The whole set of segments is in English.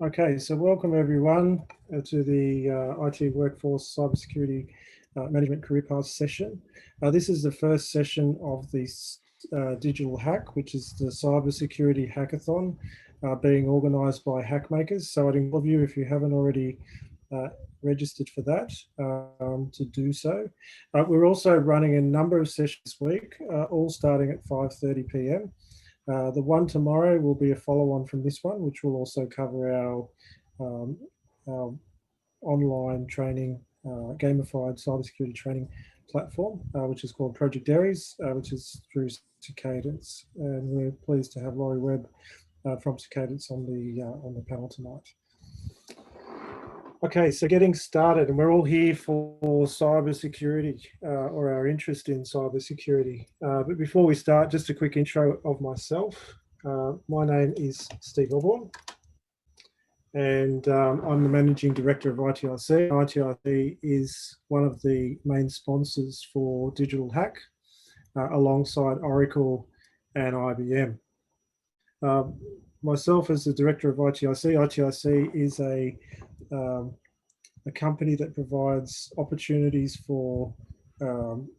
Okay, so welcome everyone to the IT Workforce Cybersecurity Management Career Paths session. This is the first session of this digital hack, which is the Cybersecurity Hackathon being organised by Hackmakers. So I'd invite you, if you haven't already registered for that, to do so. We're also running a number of sessions this week, all starting at 5:30 p.m. The one tomorrow will be a follow-on from this one, which will also cover our online training, gamified cybersecurity training platform, which is called Project Aries, which is through Cadence. And we're pleased to have Laurie Webb from Cadence on the panel tonight. Okay, so getting started, and we're all here for cybersecurity or our interest in cybersecurity. But before we start, just a quick intro of myself. My name is Steve Elbourn, and I'm the Managing Director of ITIC. ITIC is one of the main sponsors for Digital Hack, alongside Oracle and IBM. Myself as the Director of ITIC, ITIC is a company that provides opportunities for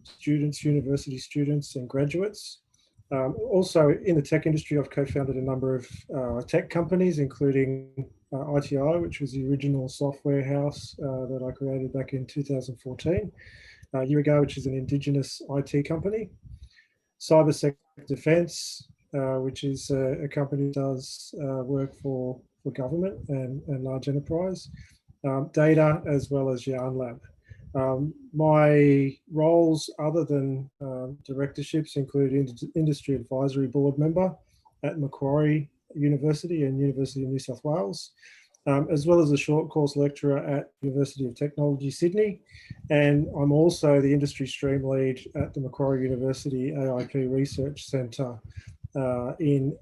students, university students and graduates. Also in the tech industry, I've co-founded a number of tech companies, including ITI, which was the original software house that I created back in 2014, a year ago, which is an Indigenous IT company. CyberSec Defence, which is a company that does work for government and large enterprise. Data, as well as Yarn Lab. My roles other than directorships include industry advisory board member at Macquarie University and University of New South Wales, as well as a short course lecturer at University of Technology, Sydney. And I'm also the industry stream lead at the Macquarie University AIP Research Centre in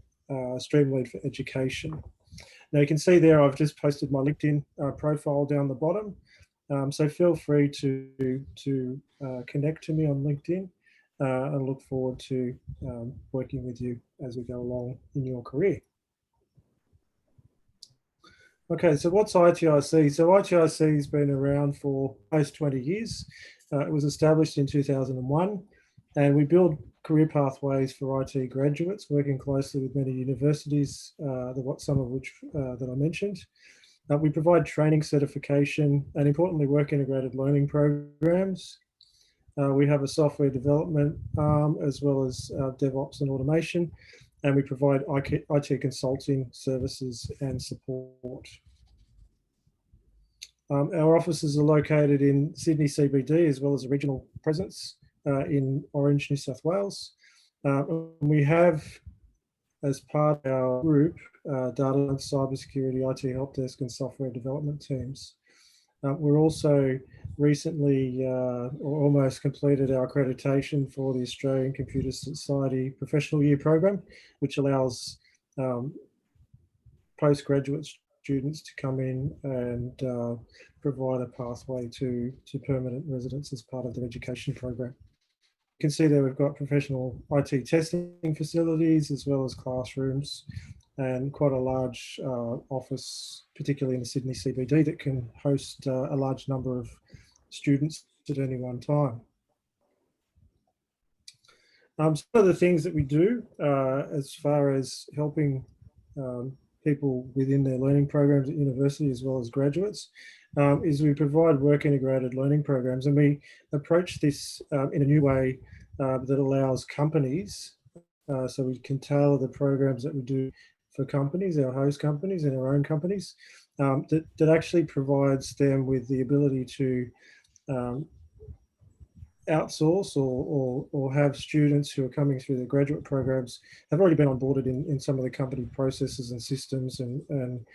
stream lead for education. Now you can see there I've just posted my LinkedIn profile down the bottom, so feel free to connect to me on LinkedIn and look forward to working with you as we go along in your career. Okay, so what's ITIC? So ITIC has been around for almost 20 years. It was established in 2001, and we build career pathways for IT graduates, working closely with many universities, some of which that I mentioned. We provide training, certification, and importantly, work integrated learning programs. We have a software development arm, as well as DevOps and automation, and we provide IT consulting services and support. Our offices are located in Sydney CBD, as well as a regional presence in Orange, New South Wales. We have, as part of our group, data and cybersecurity, IT help desk and software development teams. We're also recently or almost completed our accreditation for the Australian Computer Society Professional Year Program, which allows postgraduate students to come in and provide a pathway to permanent residence as part of their education program. You can see there we've got professional IT testing facilities, as well as classrooms, and quite a large office, particularly in the Sydney CBD, that can host a large number of students at any one time. Some of the things that we do as far as helping people within their learning programs at university, as well as graduates, is we provide work integrated learning programs, and we approach this in a new way that allows companies, so we can tailor the programs that we do for companies, our host companies and our own companies, that actually provides them with the ability to outsource or have students who are coming through the graduate programs have already been onboarded in some of the company processes and systems and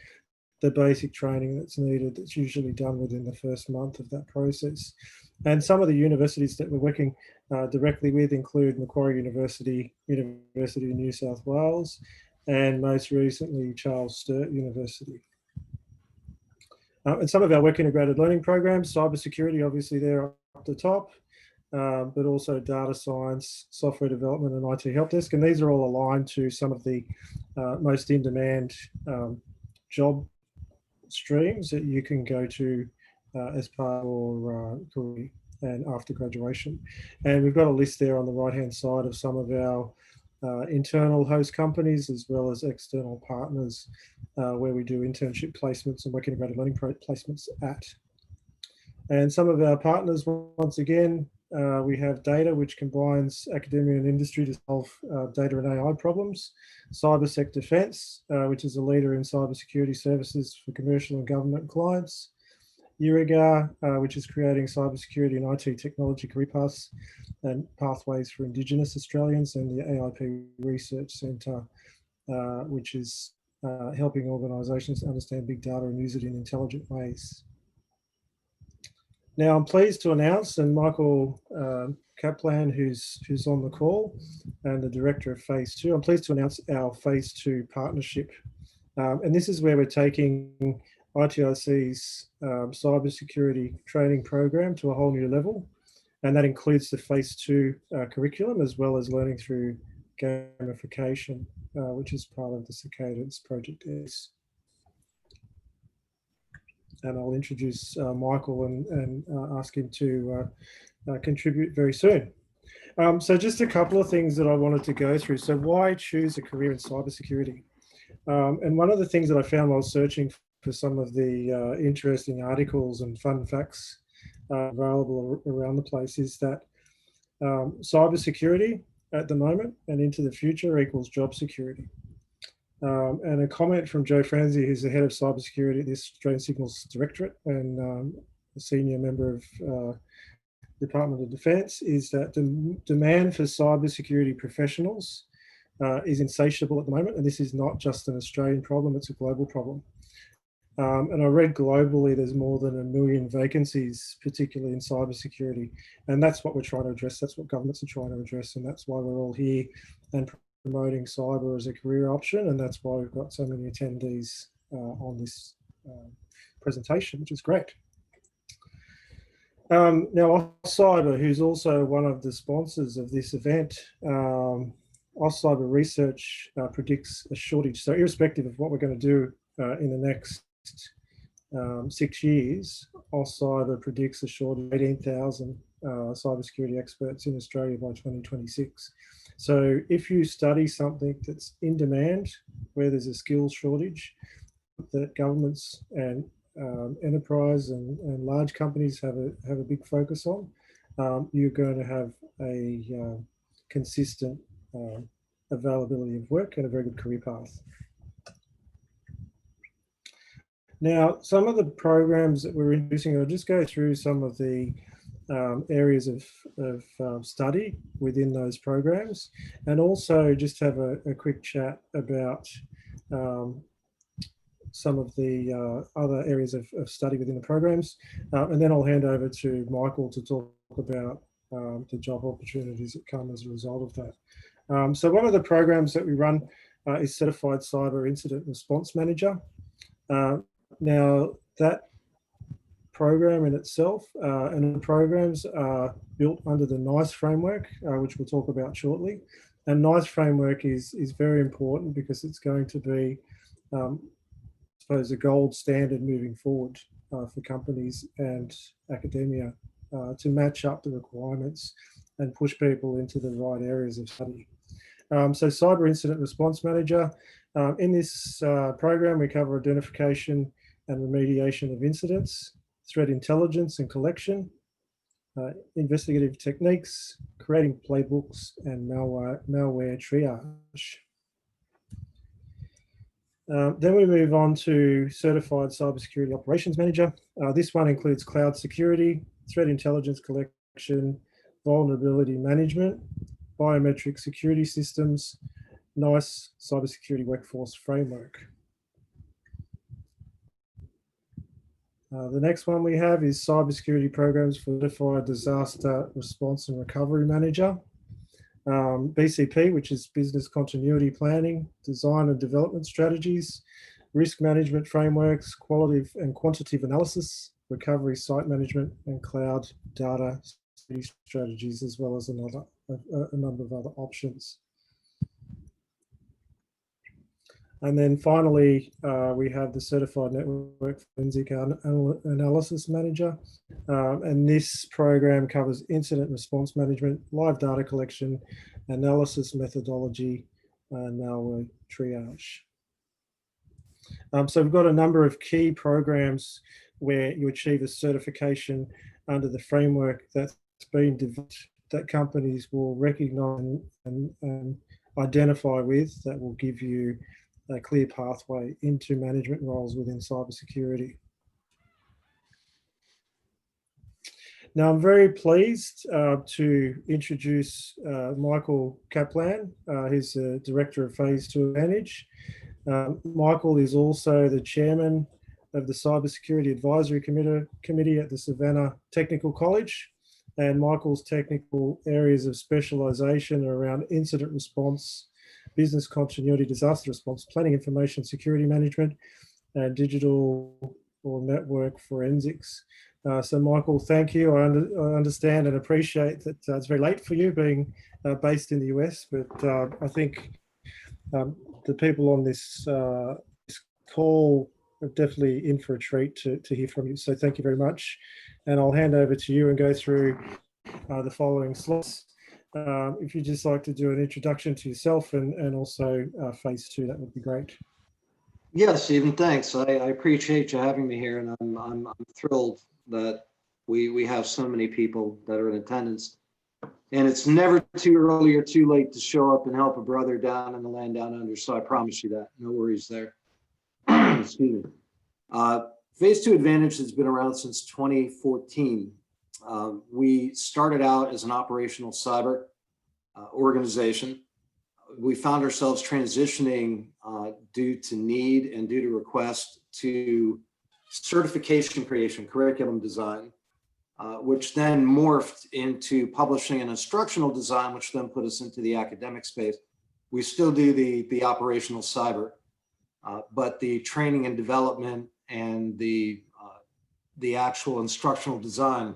the basic training that's needed, that's usually done within the first month of that process. And some of the universities that we're working directly with include Macquarie University, University of New South Wales, and most recently Charles Sturt University. And some of our work integrated learning programs, cybersecurity, obviously they're up the top, but also data science, software development, and IT help desk. And these are all aligned to some of the most in-demand job streams that you can go to as part of your career and after graduation. And we've got a list there on the right-hand side of some of our internal host companies as well as external partners where we do internship placements and work integrated learning placements at. And some of our partners, once again, we have data which combines academia and industry to solve data and AI problems. CyberSec Defence, which is a leader in cybersecurity services for commercial and government clients. URIGAR, which is creating cybersecurity and IT technology career paths and pathways for Indigenous Australians, and the AIP Research Centre, which is helping organisations understand big data and use it in intelligent ways. Now, I'm pleased to announce, and Michael Kaplan, who's on the call, and the director of Phase 2, I'm pleased to announce our Phase 2 partnership. And this is where we're taking ITIC's cybersecurity training program to a whole new level. And that includes the Phase 2 curriculum, as well as learning through gamification, which is part of the Cicadas Project S. And I'll introduce Michael and ask him to contribute very soon. So just a couple of things that I wanted to go through. So why choose a career in cybersecurity? And one of the things that I found while searching for some of the interesting articles and fun facts available around the place is that cybersecurity at the moment and into the future equals job security. And a comment from Joe Franzi, who's the head of cybersecurity at the Australian Signals Directorate and a senior member of Department of Defence, is that the demand for cybersecurity professionals is insatiable at the moment. And this is not just an Australian problem, it's a global problem. And I read globally there's more than 1 million vacancies, particularly in cybersecurity. And that's what we're trying to address. That's what governments are trying to address. And that's why we're all here and promoting cyber as a career option. And that's why we've got so many attendees on this presentation, which is great. Now, AusCyber, who's also one of the sponsors of this event, AusCyber Research predicts a shortage. So irrespective of what we're going to do in the next 6 years, AusCyber predicts a shortage of 18,000 cybersecurity experts in Australia by 2026. So if you study something that's in demand, where there's a skills shortage, that governments and enterprise and large companies have a big focus on, you're going to have a consistent availability of work and a very good career path. Now, some of the programs that we're introducing, I'll just go through some of the areas of study within those programs, and also just have a quick chat about some of the other areas of study within the programs. And then I'll hand over to Michael to talk about the job opportunities that come as a result of that. So one of the programs that we run is Certified Cyber Incident Response Manager. Now, that program in itself and the programs are built under the NICE framework, which we'll talk about shortly. And NICE framework is very important because it's going to be, I suppose, a gold standard moving forward for companies and academia to match up the requirements and push people into the right areas of study. So Cyber Incident Response Manager, in this program, we cover identification and remediation of incidents, threat intelligence and collection, investigative techniques, creating playbooks, and malware triage. Then we move on to Certified Cybersecurity Operations Manager. This one includes cloud security, threat intelligence collection, vulnerability management, biometric security systems, NICE Cybersecurity Workforce Framework. The next one we have is Cybersecurity Programs for Certified Disaster Response and Recovery Manager. BCP, which is Business Continuity Planning, Design and Development Strategies, Risk Management Frameworks, Qualitative and Quantitative Analysis, Recovery Site Management, and Cloud Data Strategies, as well as a number of other options. And then finally, we have the Certified Network Forensic Analysis Manager. And this program covers incident response management, live data collection, analysis methodology, and malware triage. So we've got a number of key programs where you achieve a certification under the framework that's been developed that companies will recognize and identify with, that will give you a clear pathway into management roles within cybersecurity. Now, I'm very pleased to introduce Michael Kaplan. He's the Director of Phase 2 Advantage. Michael is also the Chairman of the Cybersecurity Advisory Committee at the Savannah Technical College. And Michael's technical areas of specialisation are around incident response, business continuity, disaster response, planning information security management, and digital or network forensics. So Michael, thank you. I understand and appreciate that it's very late for you being based in the US, but I think the people on this call are definitely in for a treat to hear from you. So thank you very much. And I'll hand over to you and go through the following slides. If you'd just like to do an introduction to yourself and also phase 2, that would be great. Yeah, Stephen, thanks. I appreciate you having me here, and I'm thrilled that we have so many people that are in attendance. And it's never too early or too late to show up and help a brother down in the land down under. So I promise you that. No worries there. Excuse me. Phase 2 Advantage has been around since 2014. We started out as an operational cyber organization. We found ourselves transitioning due to need and due to request to certification creation, curriculum design, which then morphed into publishing and instructional design, which then put us into the academic space. We still do the operational cyber, but the training and development and the actual instructional design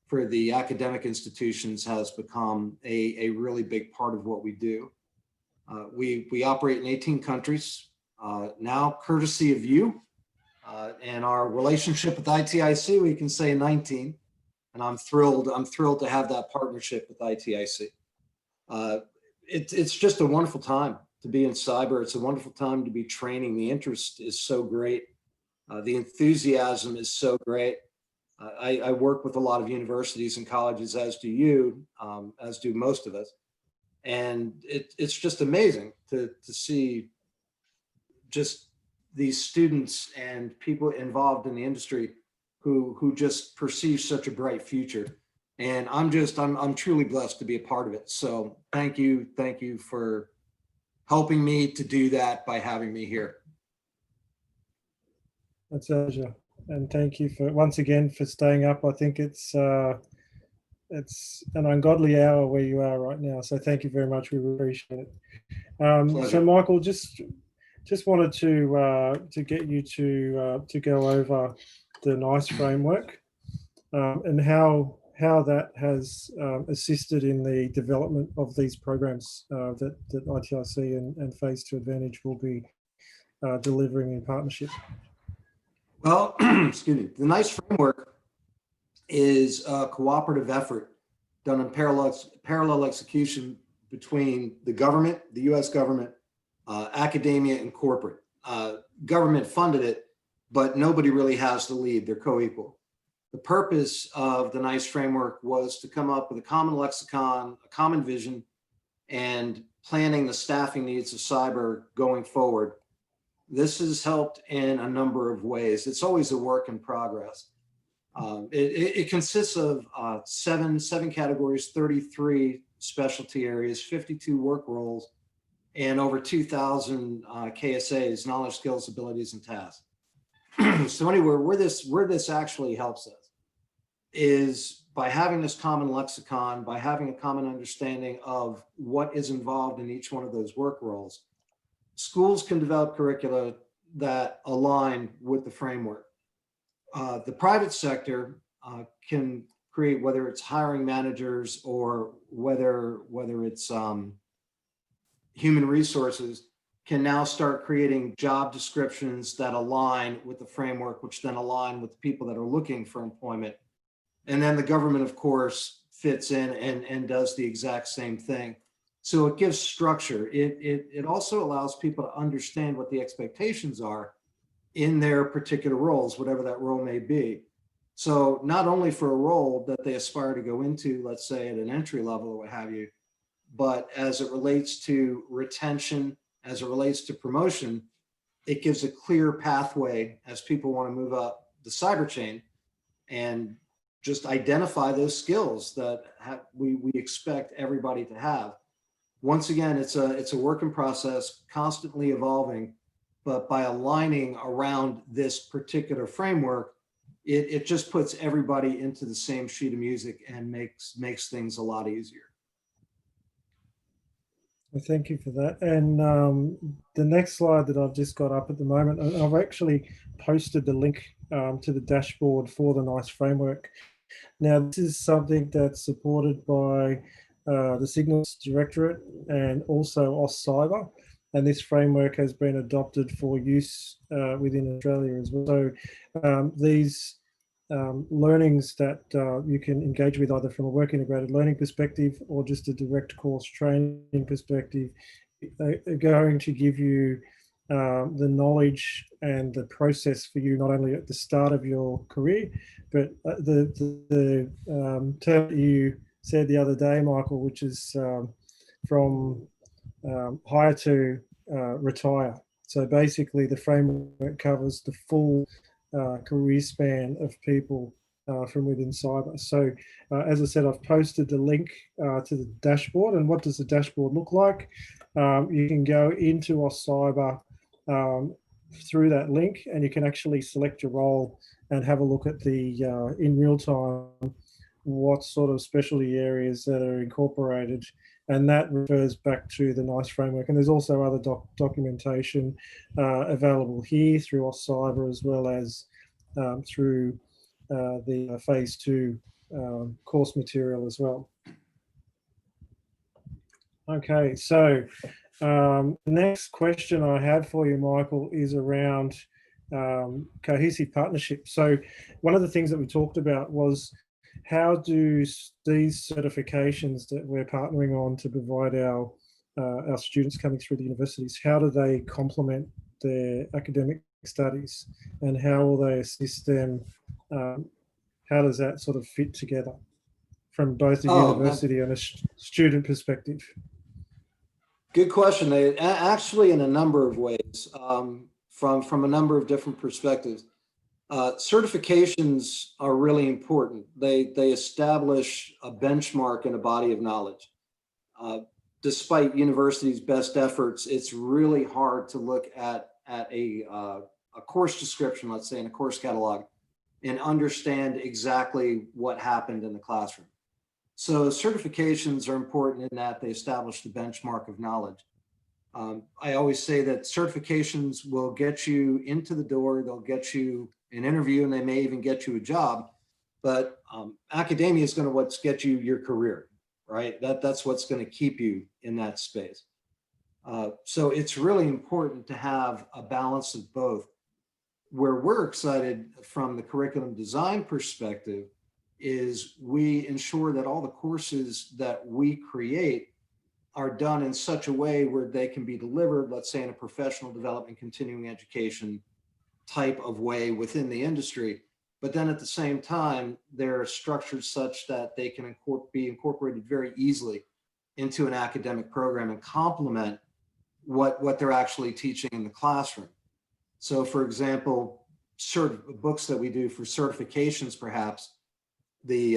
for the academic institutions has become a really big part of what we do. We operate in 18 countries now, courtesy of you, and our relationship with ITIC, we can say 19. And I'm thrilled to have that partnership with ITIC. It's just a wonderful time to be in cyber. It's a wonderful time to be training. The interest is so great. The enthusiasm is so great. I work with a lot of universities and colleges, as do you, as do most of us. And it's just amazing to see just these students and people involved in the industry who just perceive such a bright future. And I'm truly blessed to be a part of it. So thank you for helping me to do that by having me here. That's a pleasure. And thank you for once again for staying up. I think it's an ungodly hour where you are right now. So thank you very much. We appreciate it. So Michael, just wanted to get you to go over the NICE framework and how that has assisted in the development of these programs that ITRC and Phase 2 Advantage will be delivering in partnership. Well, excuse me. The NICE framework is a cooperative effort done in parallel execution between the government, the U.S. government, academia, and corporate. Government funded it, but nobody really has the lead. They're co-equal. The purpose of the NICE framework was to come up with a common lexicon, a common vision, and planning the staffing needs of cyber going forward. This has helped in a number of ways. It's always a work in progress. It consists of seven categories, 33 specialty areas, 52 work roles, and over 2,000 KSAs, knowledge, skills, abilities, and tasks. So anyway, where this actually helps us is by having this common lexicon, by having a common understanding of what is involved in each one of those work roles. Schools can develop curricula that align with the framework. The private sector can create, whether it's hiring managers or whether it's human resources, can now start creating job descriptions that align with the framework, which then align with the people that are looking for employment. And then the government, of course, fits in and does the exact same thing. So it gives structure. It also allows people to understand what the expectations are in their particular roles, whatever that role may be. So not only for a role that they aspire to go into, let's say at an entry level or what have you, but as it relates to retention, as it relates to promotion, it gives a clear pathway as people want to move up the cyber chain and just identify those skills that we expect everybody to have. Once again, it's a work in process, constantly evolving, but by aligning around this particular framework, it just puts everybody into the same sheet of music and makes things a lot easier. Well, thank you for that. And the next slide that I've just got up at the moment, and I've actually posted the link to the dashboard for the NICE framework. Now, this is something that's supported by the Signals Directorate and also AustCyber. And this framework has been adopted for use within Australia as well. So these learnings that you can engage with either from a work integrated learning perspective or just a direct course training perspective are going to give you the knowledge and the process for you not only at the start of your career, but the term you said the other day, Michael, which is from hire to retire. So basically the framework covers the full career span of people from within cyber. So as I said, I've posted the link to the dashboard. And what does the dashboard look like? You can go into our cyber through that link, and you can actually select your role and have a look at the in real time what sort of specialty areas that are incorporated, and that refers back to the NICE framework. And there's also other documentation available here through AustCyber, as well as through the phase 2 course material as well. Okay, so the next question I had for you, Michael, is around cohesive partnership. So one of the things that we talked about was, how do these certifications that we're partnering on to provide our students coming through the universities, how do they complement their academic studies, and how will they assist them? How does that sort of fit together from both a university and a student perspective? Good question. Actually, in a number of ways, from a number of different perspectives. Certifications are really important. They establish a benchmark and a body of knowledge. Despite universities' best efforts, it's really hard to look at a course description, let's say in a course catalog, and understand exactly what happened in the classroom. So certifications are important in that they establish the benchmark of knowledge. I always say that certifications will get you into the door, they'll get you an interview, and they may even get you a job, but academia is going to get you your career, right? That's what's going to keep you in that space. So it's really important to have a balance of both. Where we're excited from the curriculum design perspective is we ensure that all the courses that we create are done in such a way where they can be delivered, let's say in a professional development, continuing education type of way within the industry. But then at the same time, they're structured such that they can be incorporated very easily into an academic program and complement what they're actually teaching in the classroom. So for example, books that we do for certifications, perhaps, they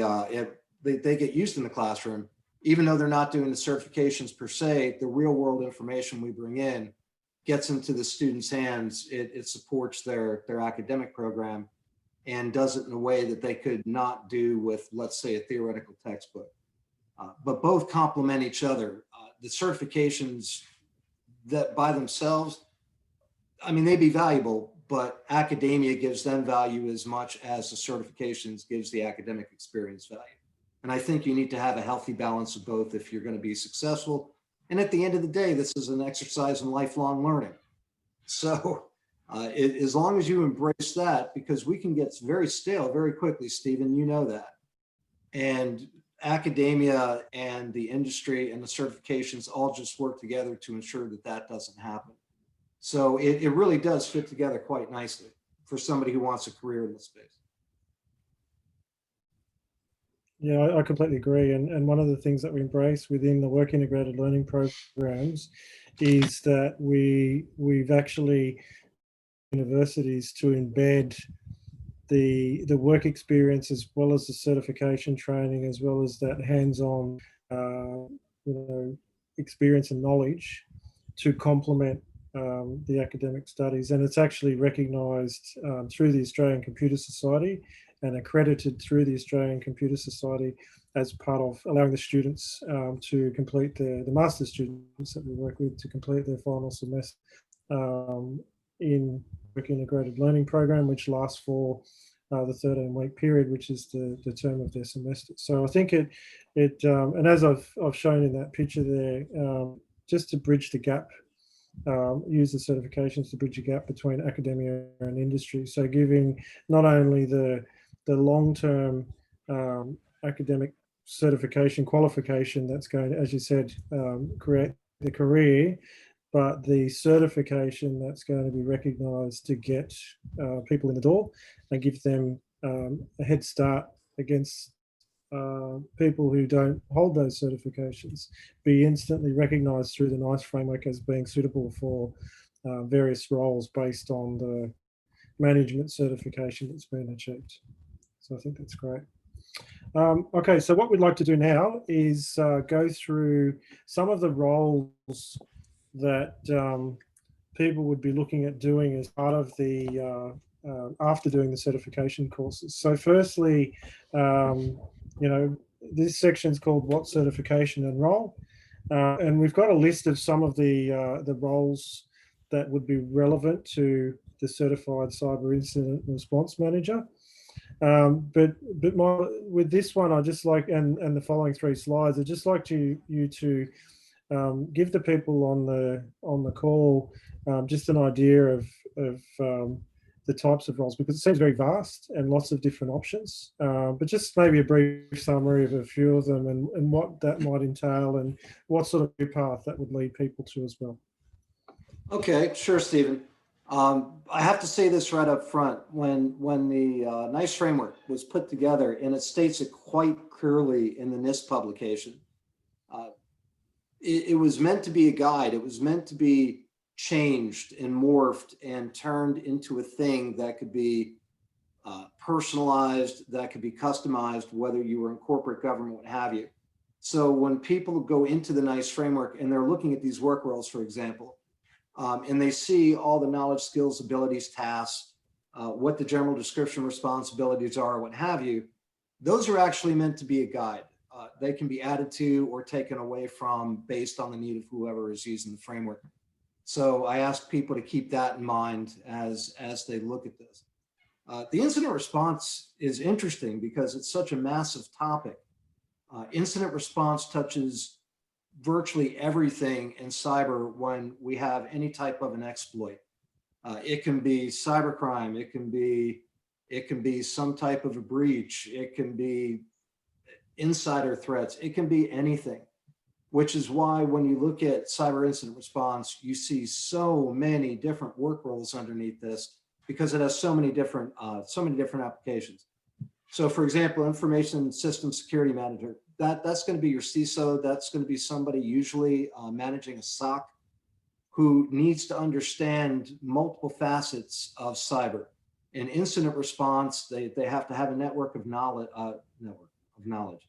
get used in the classroom, even though they're not doing the certifications per se. The real world information we bring in gets into the students' hands. It supports their academic program and does it in a way that they could not do with, let's say, a theoretical textbook. But both complement each other. The certifications that by themselves, I mean, they'd be valuable, but academia gives them value as much as the certifications gives the academic experience value. And I think you need to have a healthy balance of both if you're going to be successful And at the end of the day, this is an exercise in lifelong learning. So as long as you embrace that, because we can get very stale very quickly, Stephen, you know that. And academia and the industry and the certifications all just work together to ensure that that doesn't happen. So it really does fit together quite nicely for somebody who wants a career in this space. Yeah, I completely agree. And one of the things that we embrace within the work integrated learning programs is that we've actually universities to embed the work experience as well as the certification training, as well as that hands-on experience and knowledge to complement the academic studies. And it's actually recognised through the Australian Computer Society and accredited through the Australian Computer Society as part of allowing the students to complete the master's students that we work with to complete their final semester in work integrated learning program, which lasts for the 13-week period, which is the term of their semester. So I think it and as I've shown in that picture there, just to bridge the gap, use the certifications to bridge a gap between academia and industry. So giving not only the long-term academic certification qualification that's going to, as you said, create the career, but the certification that's going to be recognised to get people in the door and give them a head start against people who don't hold those certifications, be instantly recognised through the NICE framework as being suitable for various roles based on the management certification that's been achieved. So I think that's great. Okay, so what we'd like to do now is go through some of the roles that people would be looking at doing as part of the after doing the certification courses. So firstly, this section is called What Certification and Role, and we've got a list of some of the roles that would be relevant to the Certified Cyber Incident Response Manager. But with this one, I just like, and the following 3 slides, I'd just like you to give the people on the call just an idea of the types of roles, because it seems very vast and lots of different options, but just maybe a brief summary of a few of them and what that might entail and what sort of path that would lead people to as well. Okay, sure, Stephen. I have to say this right up front. When the NICE framework was put together, and it states it quite clearly in the NIST publication, it was meant to be a guide. It was meant to be changed and morphed and turned into a thing that could be personalized, that could be customized, whether you were in corporate government, what have you. So when people go into the NICE framework and they're looking at these work roles, for example, and they see all the knowledge, skills, abilities, tasks, what the general description responsibilities are, what have you, those are actually meant to be a guide. They can be added to or taken away from based on the need of whoever is using the framework. So I ask people to keep that in mind as they look at this. The incident response is interesting because it's such a massive topic. Incident response touches virtually everything in cyber when we have any type of an exploit. It can be cybercrime, it can be some type of a breach, it can be insider threats, it can be anything, which is why when you look at cyber incident response, you see so many different work roles underneath this because it has so many different applications. So for example, information system security manager, that's going to be your CISO. That's going to be somebody usually managing a SOC who needs to understand multiple facets of cyber. In incident response, they have to have a network of knowledge, knowledge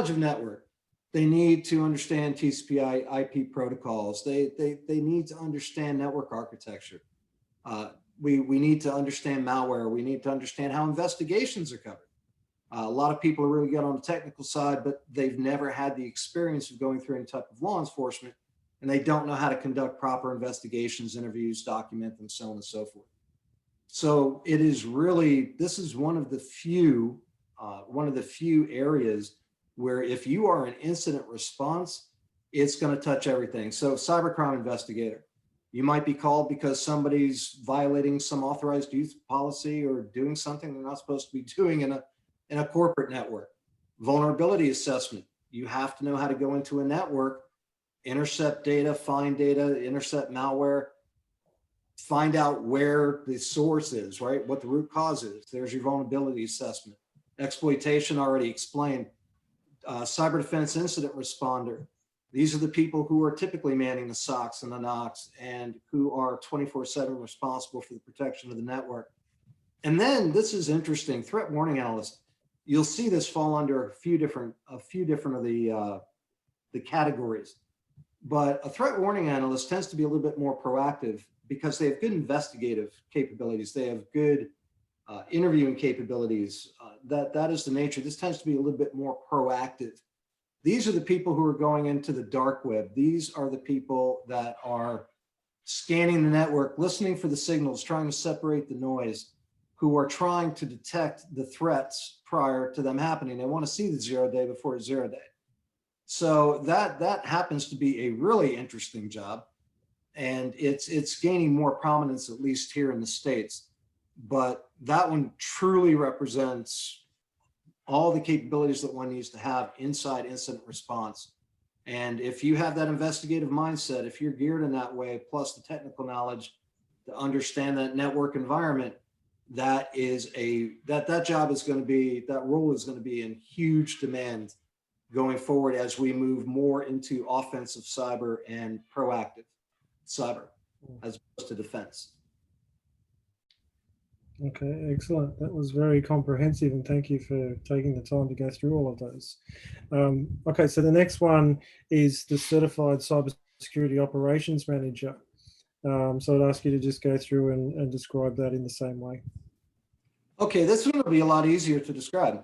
of network. They need to understand TCP IP protocols. They need to understand network architecture. We need to understand malware. We need to understand how investigations are covered. A lot of people are really good on the technical side, but they've never had the experience of going through any type of law enforcement, and they don't know how to conduct proper investigations, interviews, document them, so on and so forth. So it is really, this is one of the few areas where if you are an incident response, it's going to touch everything. So cybercrime investigator, you might be called because somebody's violating some authorized use policy or doing something they're not supposed to be doing in a corporate network. Vulnerability assessment, you have to know how to go into a network, intercept data, find data, intercept malware, find out where the source is, right? What the root cause is. There's your vulnerability assessment. Exploitation, already explained. Cyber defense incident responder. These are the people who are typically manning the SOCs and the NOCs and who are 24/7 responsible for the protection of the network. And then this is interesting, threat warning analyst. You'll see this fall under a few different of the categories. But a threat warning analyst tends to be a little bit more proactive because they have good investigative capabilities. They have good interviewing capabilities. That is the nature. This tends to be a little bit more proactive. These are the people who are going into the dark web. These are the people that are scanning the network, listening for the signals, trying to separate the noise, who are trying to detect the threats prior to them happening. They want to see the 0 day before it's 0 day. So that happens to be a really interesting job, and it's gaining more prominence, at least here in the States. But that one truly represents all the capabilities that one needs to have inside incident response. And if you have that investigative mindset, if you're geared in that way, plus the technical knowledge to understand that network environment, that job is going to be, that role is going to be in huge demand going forward as we move more into offensive cyber and proactive cyber as opposed to defense. Okay, excellent. That was very comprehensive, and thank you for taking the time to go through all of those. Okay, so the next one is the Certified Cybersecurity Operations Manager. So I'd ask you to just go through and describe that in the same way. Okay, this one will be a lot easier to describe.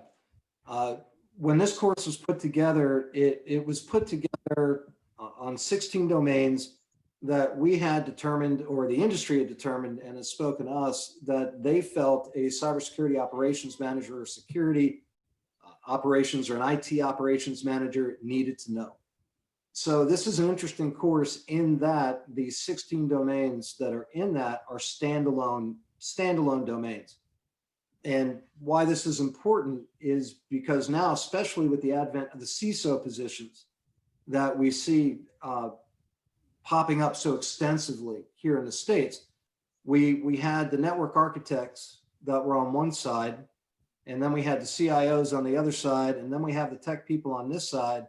When this course was put together, it was put together on 16 domains that we had determined, or the industry had determined and has spoken to us, that they felt a cybersecurity operations manager or security operations or an IT operations manager needed to know. So this is an interesting course in that the 16 domains that are in that are standalone domains. And why this is important is because now, especially with the advent of the CISO positions that we see popping up so extensively here in the States, we had the network architects that were on one side, and then we had the CIOs on the other side, and then we have the tech people on this side.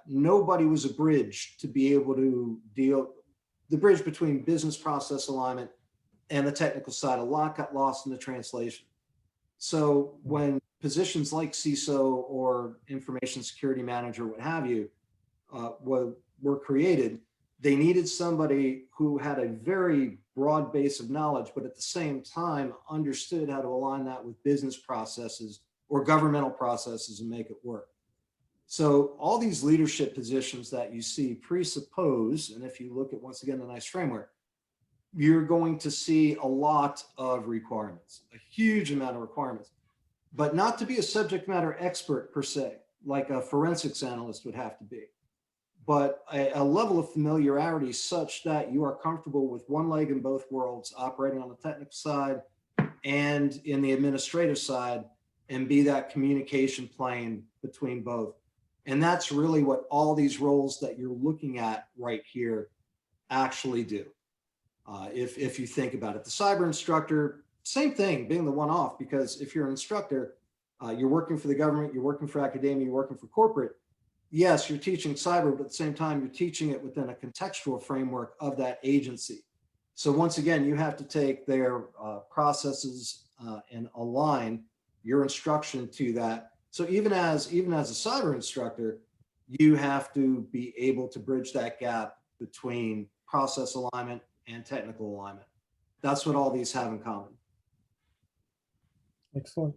Nobody was a bridge to be able to the bridge between business process alignment and the technical side. A lot got lost in the translation. So when positions like CISO or information security manager, what have you, were created, they needed somebody who had a very broad base of knowledge, but at the same time understood how to align that with business processes or governmental processes and make it work. So all these leadership positions that you see presuppose, and if you look at, once again, the nice framework, you're going to see a lot of requirements, a huge amount of requirements, but not to be a subject matter expert per se, like a forensics analyst would have to be, but a level of familiarity such that you are comfortable with one leg in both worlds, operating on the technical side and in the administrative side, and be that communication plane between both. And that's really what all these roles that you're looking at right here actually do. If you think about it, the cyber instructor, same thing, being the one-off, because if you're an instructor, you're working for the government, you're working for academia, you're working for corporate. Yes, you're teaching cyber, but at the same time, you're teaching it within a contextual framework of that agency. So once again, you have to take their processes and align your instruction to that. So even as a cyber instructor, you have to be able to bridge that gap between process alignment and technical alignment. That's what all these have in common. Excellent.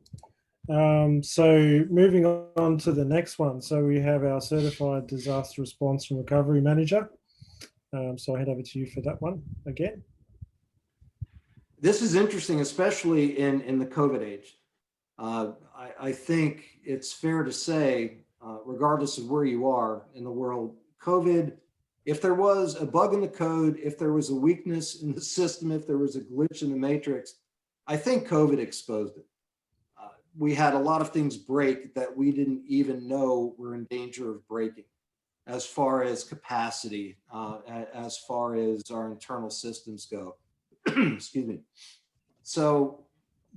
So moving on to the next one. So we have our Certified Disaster Response and Recovery Manager. So I'll head over to you for that one again. This is interesting, especially in the COVID age. I think it's fair to say, regardless of where you are in the world, COVID, if there was a bug in the code, if there was a weakness in the system, if there was a glitch in the matrix, I think COVID exposed it. We had a lot of things break that we didn't even know were in danger of breaking, as far as capacity, as far as our internal systems go. Excuse me. So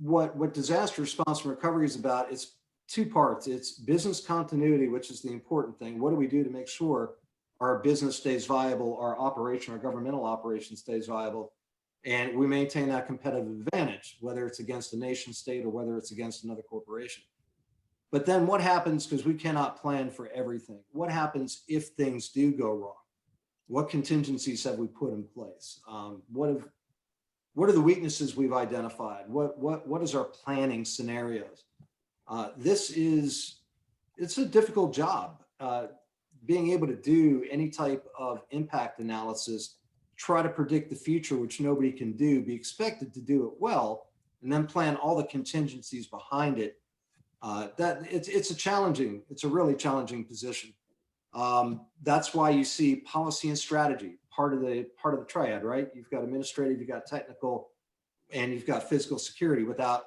what disaster response and recovery is about, it's two parts. It's business continuity, which is the important thing. What do we do to make sure our business stays viable, our operation, our governmental operation stays viable, and we maintain that competitive advantage, whether it's against a nation state or whether it's against another corporation. But then what happens, because we cannot plan for everything, what happens if things do go wrong? What contingencies have we put in place? What are the weaknesses we've identified? What is our planning scenarios? It's a difficult job. Being able to do any type of impact analysis, try to predict the future, which nobody can do, be expected to do it well, and then plan all the contingencies behind it. It's a really challenging position. That's why you see policy and strategy, part of the triad, right? You've got administrative, you've got technical, and you've got physical security. Without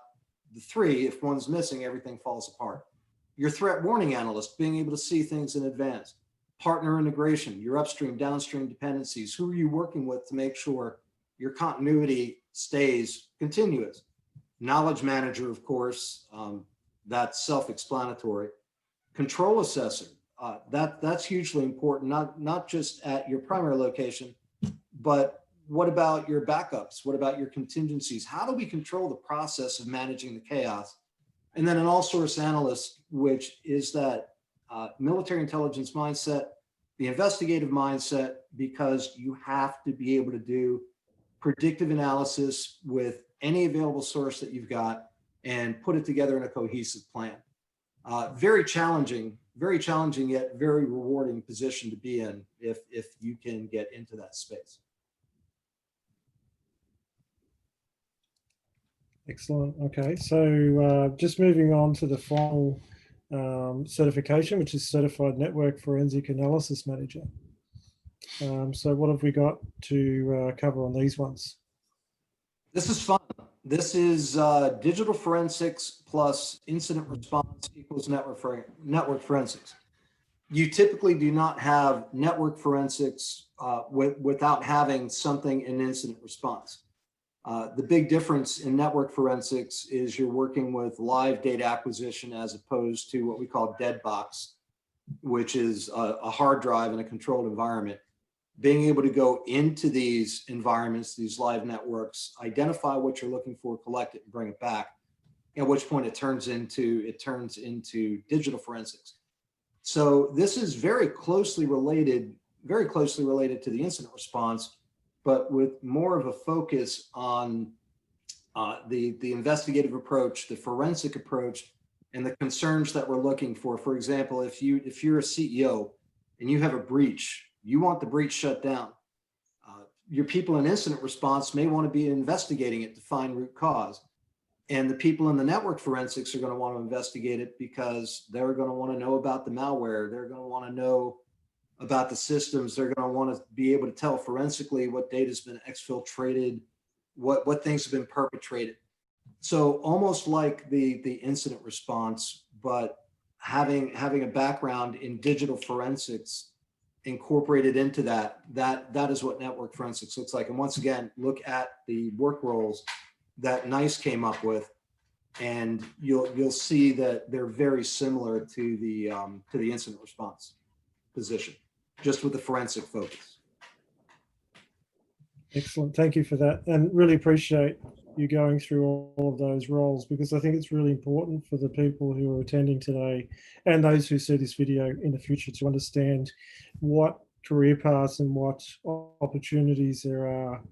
the three, if one's missing, everything falls apart. Your threat warning analyst, being able to see things in advance. Partner integration, your upstream, downstream dependencies. Who are you working with to make sure your continuity stays continuous? Knowledge manager, of course, that's self-explanatory. Control assessor, that's hugely important, not just at your primary location, but what about your backups? What about your contingencies? How do we control the process of managing the chaos? And then an all-source analyst, which is that military intelligence mindset, the investigative mindset, because you have to be able to do predictive analysis with any available source that you've got and put it together in a cohesive plan. Very challenging yet very rewarding position to be in if you can get into that space. Excellent. Okay, so just moving on to the final certification, which is Certified Network Forensic Analysis Manager. So what have we got to cover on these ones? This is fun. This is digital forensics plus incident response equals network forensics. You typically do not have network forensics without having something in incident response. The big difference in network forensics is you're working with live data acquisition as opposed to what we call dead box, which is a hard drive in a controlled environment. Being able to go into these environments, these live networks, identify what you're looking for, collect it, and bring it back, at which point it turns into digital forensics. So this is very closely related to the incident response, but with more of a focus on the investigative approach, the forensic approach, and the concerns that we're looking for. For example, if you're a CEO and you have a breach, you want the breach shut down. Your people in incident response may want to be investigating it to find root cause. And the people in the network forensics are going to want to investigate it because they're going to want to know about the malware. They're going to want to know about the systems. They're going to want to be able to tell forensically what data has been exfiltrated, what things have been perpetrated. So almost like the incident response, but having a background in digital forensics incorporated into that is what network forensics looks like. And once again, look at the work roles that NICE came up with, and you'll see that they're very similar to the incident response position, just with the forensic focus. Excellent. Thank you for that. And really appreciate you going through all of those roles, because I think it's really important for the people who are attending today and those who see this video in the future to understand what career paths and what opportunities there are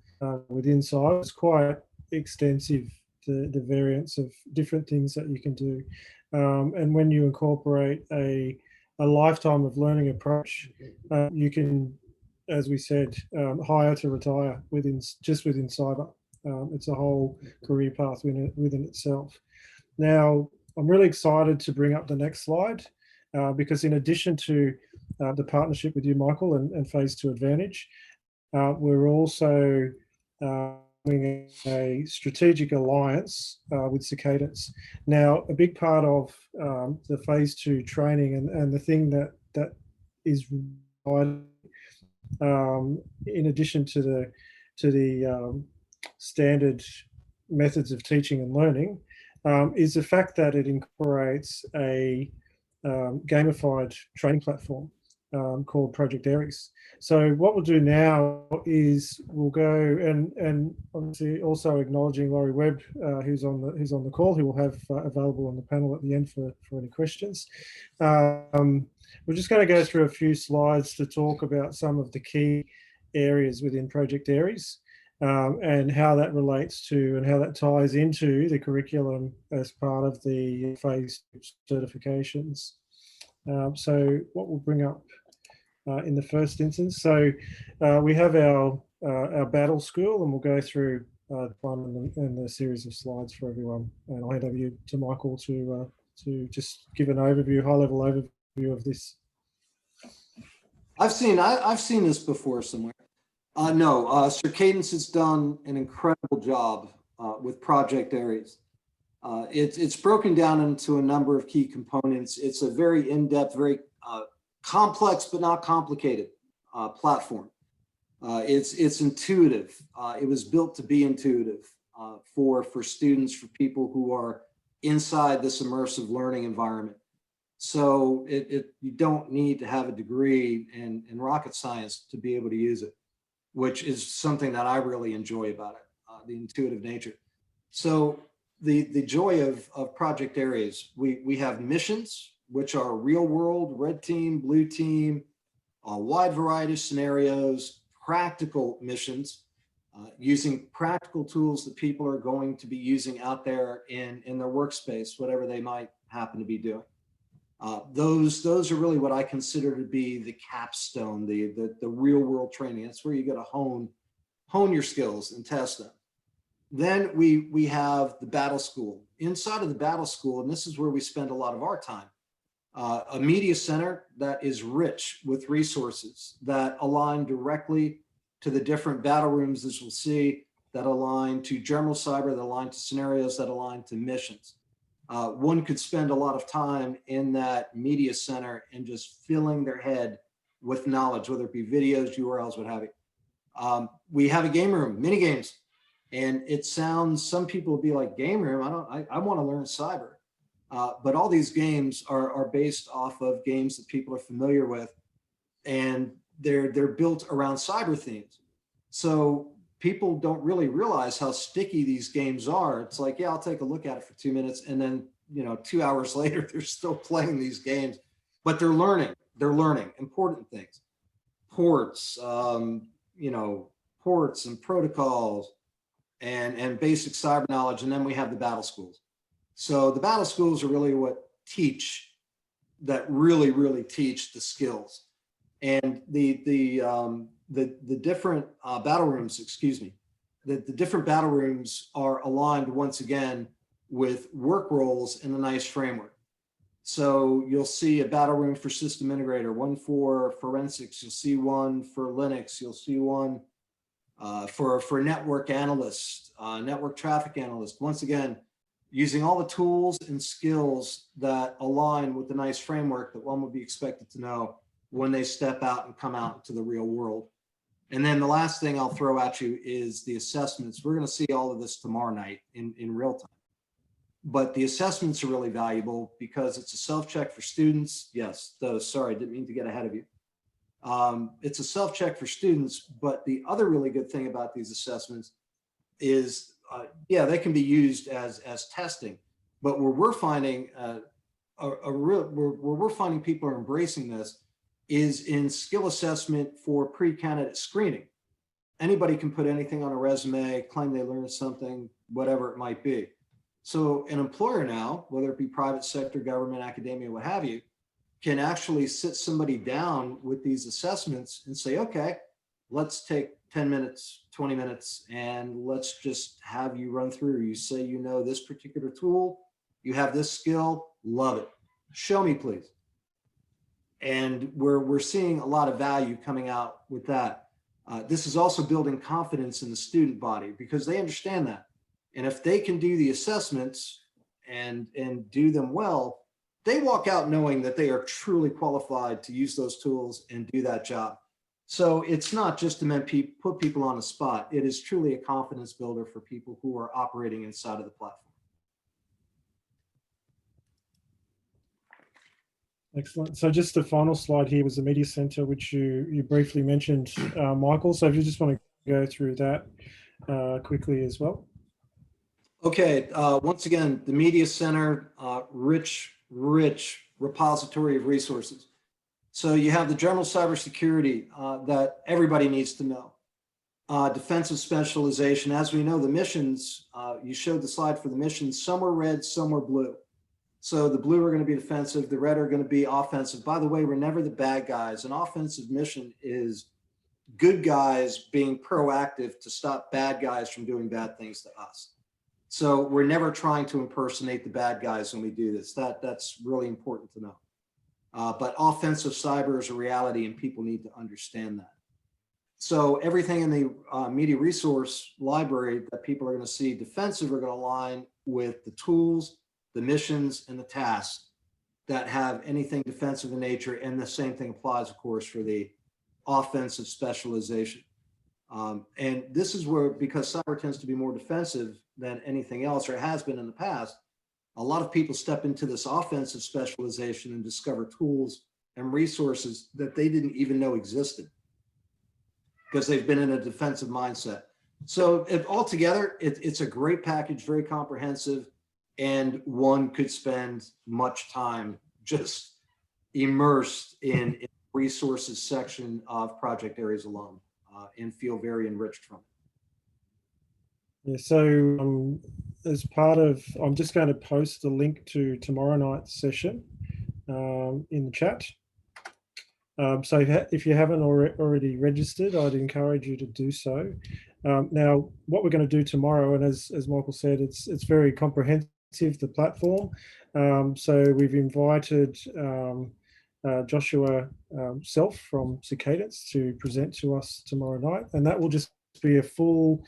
within cyber. It's quite extensive, the variance of different things that you can do. And when you incorporate a lifetime of learning approach, you can, as we said, hire to retire within cyber. It's a whole career path within itself. Now, I'm really excited to bring up the next slide because in addition to the partnership with you, Michael, and Phase 2 Advantage. We're also doing a strategic alliance with Cicadas. Now, a big part of the Phase 2 training and the thing that is in addition to the standard methods of teaching and learning, is the fact that it incorporates a gamified training platform called Project Aries. So what we'll do now is we'll go and obviously also acknowledging Laurie Webb, who's on the call, who will have available on the panel at the end for any questions. We're just going to go through a few slides to talk about some of the key areas within Project Aries. And how that relates to and how that ties into the curriculum as part of the phase certifications. So what we'll bring up in the first instance. So we have our battle school, and we'll go through one and the series of slides for everyone. And I'll hand over you to Michael to just give an overview, high-level overview of this. I've seen this before somewhere. No, Sir Cadence has done an incredible job with Project Aries. It's broken down into a number of key components. It's a very in-depth, very complex but not complicated platform. It's intuitive. It was built to be intuitive for students, for people who are inside this immersive learning environment. So you don't need to have a degree in rocket science to be able to use it, which is something that I really enjoy about it, the intuitive nature. So the joy of Project Aries, we have missions, which are real world, red team, blue team, a wide variety of scenarios, practical missions, using practical tools that people are going to be using out there in their workspace, whatever they might happen to be doing. Those are really what I consider to be the capstone, the real world training. That's where you got to hone your skills and test them. Then we have the battle school. Inside of the battle school, and this is where we spend a lot of our time, a media center that is rich with resources that align directly to the different battle rooms, as we'll see, that align to general cyber, that align to scenarios, that align to missions. One could spend a lot of time in that media center and just filling their head with knowledge, whether it be videos, URLs, what have you. We have a game room, mini games, and it sounds, some people will be like, game room, I want to learn cyber. But all these games are based off of games that people are familiar with, and they're built around cyber themes. So people don't really realize how sticky these games are. It's like, yeah, I'll take a look at it for 2 minutes, and then 2 hours later, they're still playing these games, but they're learning important things, ports, ports and protocols, and basic cyber knowledge. And then we have the battle schools. So the battle schools are really what really teach the skills. And the different battle rooms, the different battle rooms are aligned once again with work roles in a nice framework. So you'll see a battle room for system integrator, one for forensics, you'll see one for Linux, you'll see one for network analyst, network traffic analyst. Once again, using all the tools and skills that align with the nice framework that one would be expected to know when they step out and come out into the real world. And then the last thing I'll throw at you is the assessments. We're going to see all of this tomorrow night in real time. But the assessments are really valuable because it's a self-check for students. Yes, sorry, I didn't mean to get ahead of you. It's a self-check for students, but the other really good thing about these assessments is, yeah, they can be used as testing. But where we're finding where we're finding people are embracing this is in skill assessment for pre-candidate screening. Anybody can put anything on a resume, claim they learned something, whatever it might be. So an employer now, whether it be private sector, government, academia, what have you, can actually sit somebody down with these assessments and say, okay, let's take 10 minutes, 20 minutes, and let's just have you run through. You say you know this particular tool, you have this skill, love it. Show me, please. And we're seeing a lot of value coming out with that. This is also building confidence in the student body because they understand that. And if they can do the assessments and do them well, they walk out knowing that they are truly qualified to use those tools and do that job. So it's not just to put people on the spot. It is truly a confidence builder for people who are operating inside of the platform. Excellent. So just the final slide here was the media center, which you briefly mentioned, Michael. So if you just want to go through that quickly as well. Okay. Once again, the media center, rich repository of resources. So you have the general cybersecurity that everybody needs to know. Defensive specialization. As we know, the missions, you showed the slide for the missions, some were red, some were blue. So the blue are going to be defensive, the red are going to be offensive. By the way, we're never the bad guys. An offensive mission is good guys being proactive to stop bad guys from doing bad things to us. So we're never trying to impersonate the bad guys when we do this. That's really important to know. But offensive cyber is a reality and people need to understand that. So everything in the media resource library that people are going to see defensive are going to align with the tools, the missions, and the tasks that have anything defensive in nature. And the same thing applies, of course, for the offensive specialization. And this is where, because cyber tends to be more defensive than anything else, or it has been in the past, a lot of people step into this offensive specialization and discover tools and resources that they didn't even know existed because they've been in a defensive mindset. So altogether, it's a great package, very comprehensive, and one could spend much time just immersed in the resources section of Project Aries alone and feel very enriched from it. Yeah, so as part of, I'm just going to post the link to tomorrow night's session in the chat. So if you haven't already registered, I'd encourage you to do so. Now, what we're going to do tomorrow, and as Michael said, it's very comprehensive, the platform. So we've invited Joshua Self from Cadence to present to us tomorrow night, and that will just be a full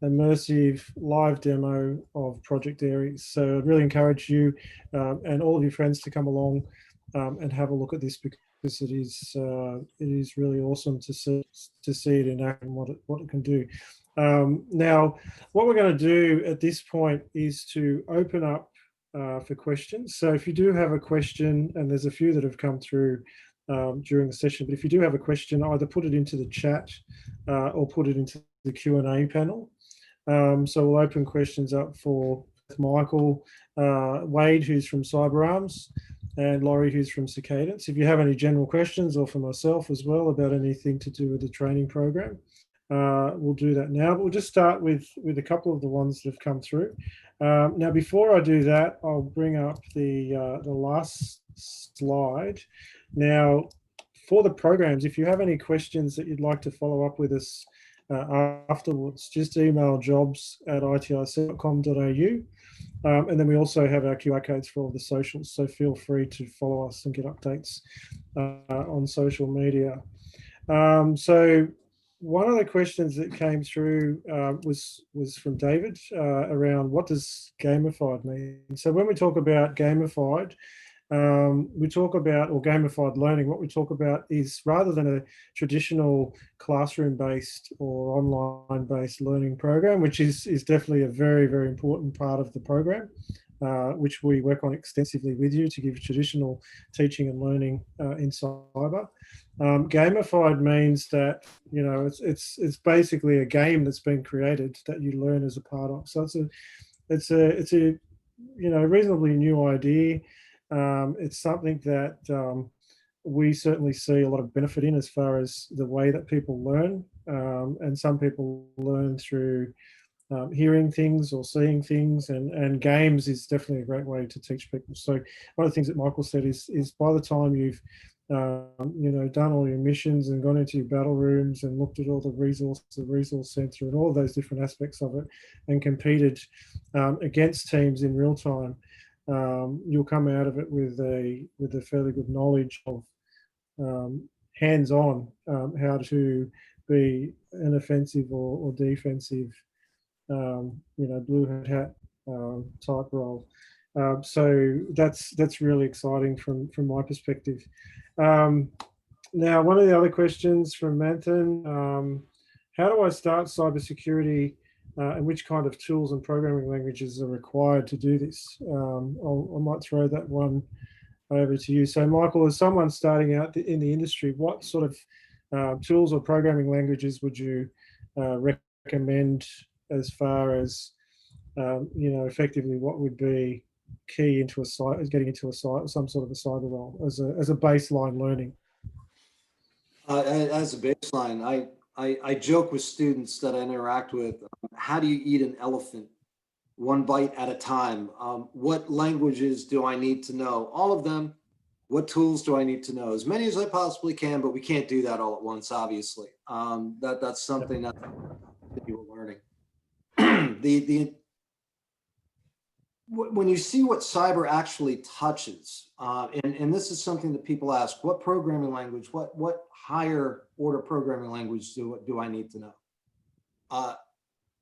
immersive live demo of Project Aries. So I'd really encourage you and all of your friends to come along and have a look at this, because it is really awesome to see it in action, what it can do. Now, what we're going to do at this point is to open up for questions. So if you do have a question, and there's a few that have come through during the session, but if you do have a question, either put it into the chat or put it into the Q&A panel. So we'll open questions up for Michael, Wade, who's from CyberArms, and Laurie, who's from Cadence. If you have any general questions, or for myself as well, about anything to do with the training program, we'll do that now. But we'll just start with a couple of the ones that have come through. Now, before I do that, I'll bring up the last slide. Now, for the programs, if you have any questions that you'd like to follow up with us afterwards, just email jobs@itirc.com.au. And then we also have our QR codes for all the socials, so feel free to follow us and get updates on social media. So one of the questions that came through was from David around, what does gamified mean? So when we talk about gamified, we talk about, or gamified learning, what we talk about is, rather than a traditional classroom-based or online-based learning program, which is definitely a very, very important part of the program, which we work on extensively with you to give traditional teaching and learning in cyber. Gamified means that, you know, it's basically a game that's been created that you learn as a part of. So it's a you know, reasonably new idea. It's something that we certainly see a lot of benefit in, as far as the way that people learn. And some people learn through hearing things or seeing things, and games is definitely a great way to teach people. So one of the things that Michael said is by the time you've you know, done all your missions and gone into your battle rooms and looked at all the resource center and all those different aspects of it, and competed against teams in real time, you'll come out of it with a fairly good knowledge of hands-on how to be an offensive or defensive, blue hat type role. So that's really exciting from my perspective. Now, one of the other questions from Manthan, how do I start cybersecurity and which kind of tools and programming languages are required to do this? I might throw that one over to you. So Michael, as someone starting out in the industry, what sort of tools or programming languages would you recommend as far as, effectively what would be key into a site, getting into a site, some sort of a cyber role as a baseline learning? As a baseline, I joke with students that I interact with, how do you eat an elephant? One bite at a time. What languages do I need to know? All of them. What tools do I need to know? As many as I possibly can, but we can't do that all at once, obviously. That's something that you're learning. When you see what cyber actually touches, and this is something that people ask, what programming language, what higher order programming language do I need to know?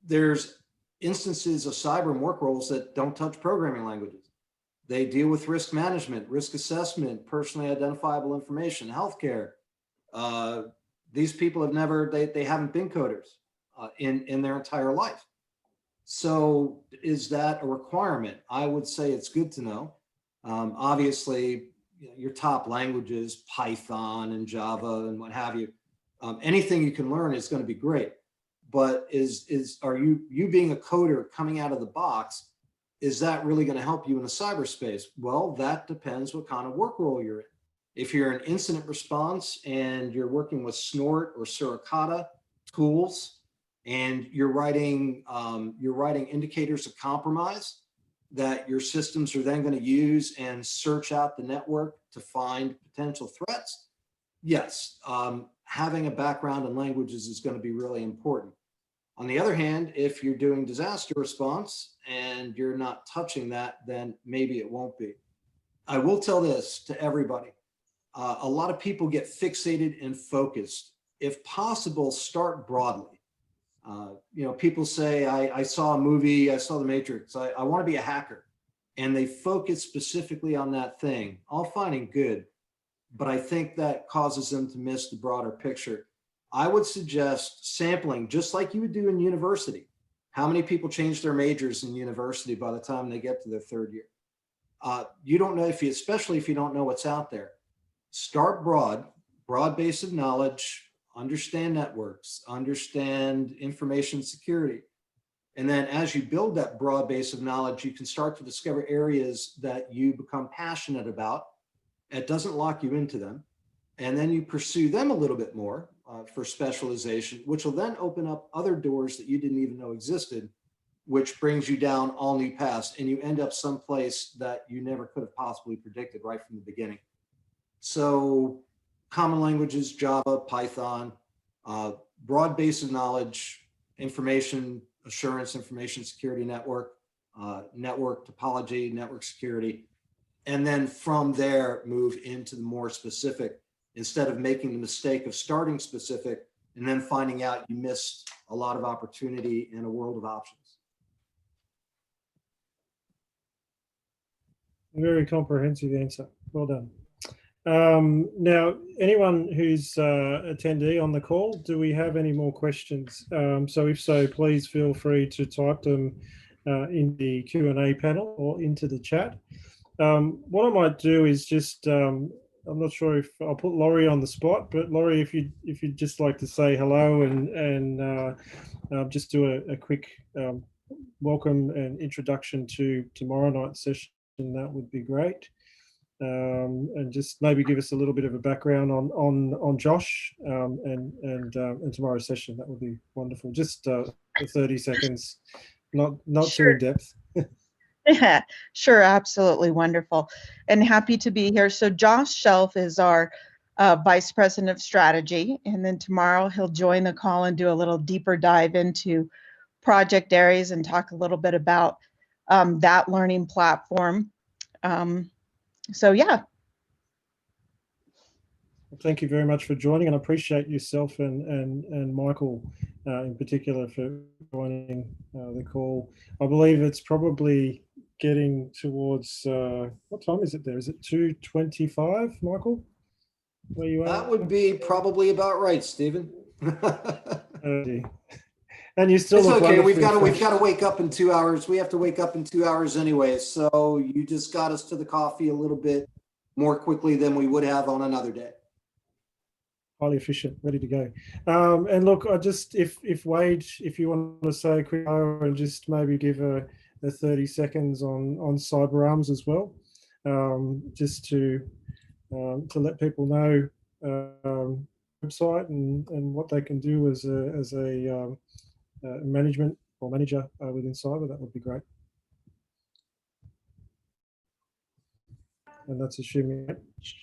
There's instances of cyber and work roles that don't touch programming languages. They deal with risk management, risk assessment, personally identifiable information, healthcare. These people have they haven't been coders in their entire life. So is that a requirement? I would say it's good to know. Obviously, your top languages, Python and Java and what have you, anything you can learn is going to be great. But are you being a coder coming out of the box, is that really going to help you in the cyberspace? Well, that depends what kind of work role you're in. If you're in incident response and you're working with Snort or Suricata tools, and you're writing indicators of compromise that your systems are then going to use and search out the network to find potential threats, yes, having a background in languages is going to be really important. On the other hand, if you're doing disaster response and you're not touching that, then maybe it won't be. I will tell this to everybody. A lot of people get fixated and focused. If possible, start broadly. People say, I saw a movie, I saw The Matrix, I want to be a hacker. And they focus specifically on that thing. All fine and good, but I think that causes them to miss the broader picture. I would suggest sampling, just like you would do in university. How many people change their majors in university by the time they get to their third year? You don't know, especially if you don't know what's out there. Start broad base of knowledge, understand networks, understand information security. And then as you build that broad base of knowledge, you can start to discover areas that you become passionate about. It doesn't lock you into them. And then you pursue them a little bit more for specialization, which will then open up other doors that you didn't even know existed, which brings you down all new paths. And you end up someplace that you never could have possibly predicted right from the beginning. So common languages, Java, Python, broad base of knowledge, information assurance, information security network, network topology, network security. And then from there, move into the more specific, instead of making the mistake of starting specific and then finding out you missed a lot of opportunity in a world of options. Very comprehensive answer. Well done. Now, anyone who's attendee on the call, do we have any more questions? So if so, please feel free to type them in the Q&A panel or into the chat. What I might do is just, I'm not sure if I'll put Laurie on the spot, but Laurie, if you'd just like to say hello and just do a quick welcome and introduction to tomorrow night's session, that would be great. And just maybe give us a little bit of a background on Josh and tomorrow's session. That would be wonderful. Just 30 seconds, not Sure. too in depth. Yeah, sure, absolutely wonderful, and happy to be here. So Josh Shelf is our Vice President of Strategy, and then tomorrow he'll join the call and do a little deeper dive into Project Aries and talk a little bit about that learning platform. So yeah. Thank you very much for joining, and I appreciate yourself and Michael in particular for joining the call. I believe it's probably getting towards, what time is it there? Is it 2:25, Michael? Where you That are? would be probably about right, Stephen. And you still It's look okay. We've wonderfully got to fresh. wake up in 2 hours. We have to wake up in 2 hours anyway. So you just got us to the coffee a little bit more quickly than we would have on another day. Highly efficient, ready to go. And look, I just, if Wade, if you want to say a quick and just maybe give a 30 seconds on cyber arms as well, just to let people know website and what they can do as a management or manager within cyber, that would be great. And that's assuming.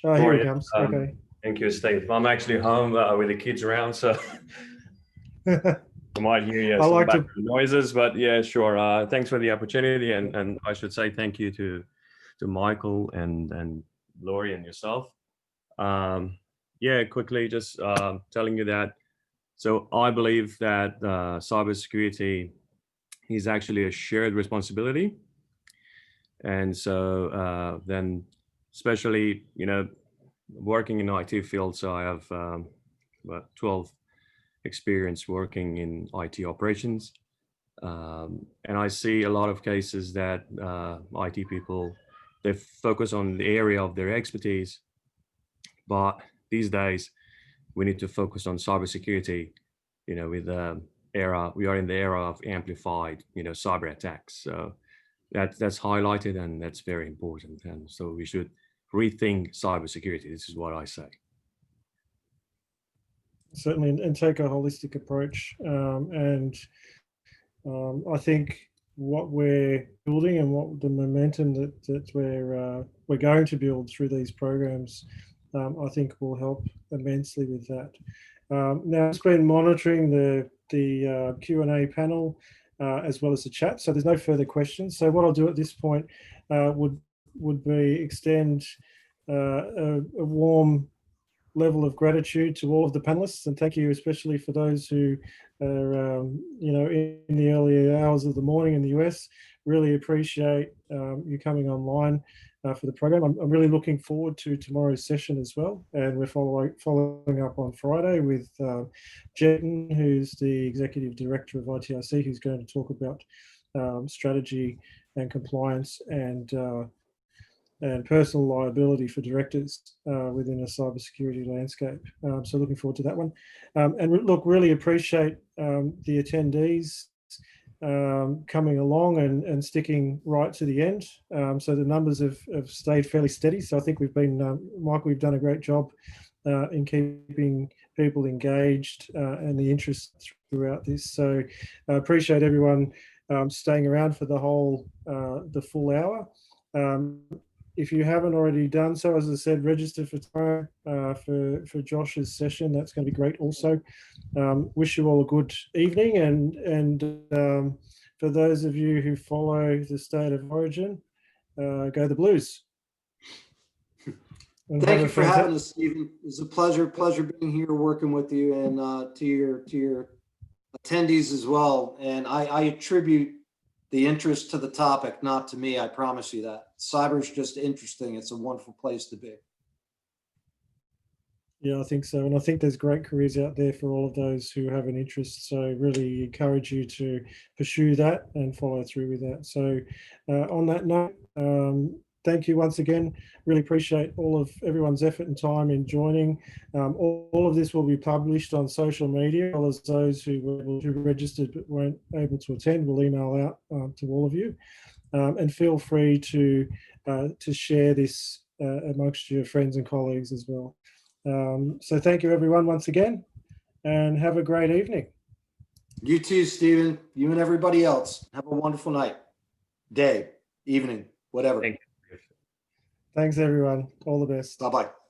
Oh, here he comes. Okay. Thank you, Steve. I'm actually home with the kids around, so you might hear some background noises, but yeah, sure. Thanks for the opportunity, and I should say thank you to Michael and Laurie and yourself. Yeah, quickly just telling you that. So I believe that cybersecurity is actually a shared responsibility, and so then especially, you know, working in IT field, so I have about 12 experience working in IT operations, and I see a lot of cases that IT people, they focus on the area of their expertise, but these days we need to focus on cybersecurity. You know, with the we are in the era of amplified, you know, cyber attacks. So that's highlighted, and that's very important, and so we should rethink cybersecurity. This is what I say. Certainly, and take a holistic approach. I think what we're building and what the momentum that we're going to build through these programs, I think will help immensely with that. Now, I've been monitoring the Q&A panel as well as the chat, so there's no further questions. So what I'll do at this point would be extend a warm level of gratitude to all of the panelists, and thank you especially for those who are you know, in the early hours of the morning in the US. Really appreciate you coming online for the program. I'm really looking forward to tomorrow's session as well, and we're following up on Friday with Jeton, who's the Executive Director of ITRC, who's going to talk about strategy and compliance and personal liability for directors within a cybersecurity landscape. So looking forward to that one. And look, really appreciate the attendees coming along and sticking right to the end. So the numbers have stayed fairly steady. So I think we've been, Michael, we've done a great job in keeping people engaged and the interest throughout this. So I appreciate everyone staying around for the full hour. If you haven't already done so, as I said, register for tomorrow for Josh's session. That's going to be great also. Wish you all a good evening, and for those of you who follow the state of origin, go the Blues. And thank you for having us, Stephen. It's a pleasure being here, working with you, and to your attendees as well. And I attribute the interest to the topic, not to me. I promise you that. Cyber's just interesting. It's a wonderful place to be. Yeah, I think so. And I think there's great careers out there for all of those who have an interest. So really encourage you to pursue that and follow through with that. So on that note, thank you once again. Really appreciate all of everyone's effort and time in joining. All of this will be published on social media, as well as those who registered but weren't able to attend. We'll email out to all of you. And feel free to share this amongst your friends and colleagues as well. So thank you everyone once again, and have a great evening. You too, Stephen. You and everybody else. Have a wonderful night, day, evening, whatever. Thank you. Thanks everyone. All the best. Bye-bye.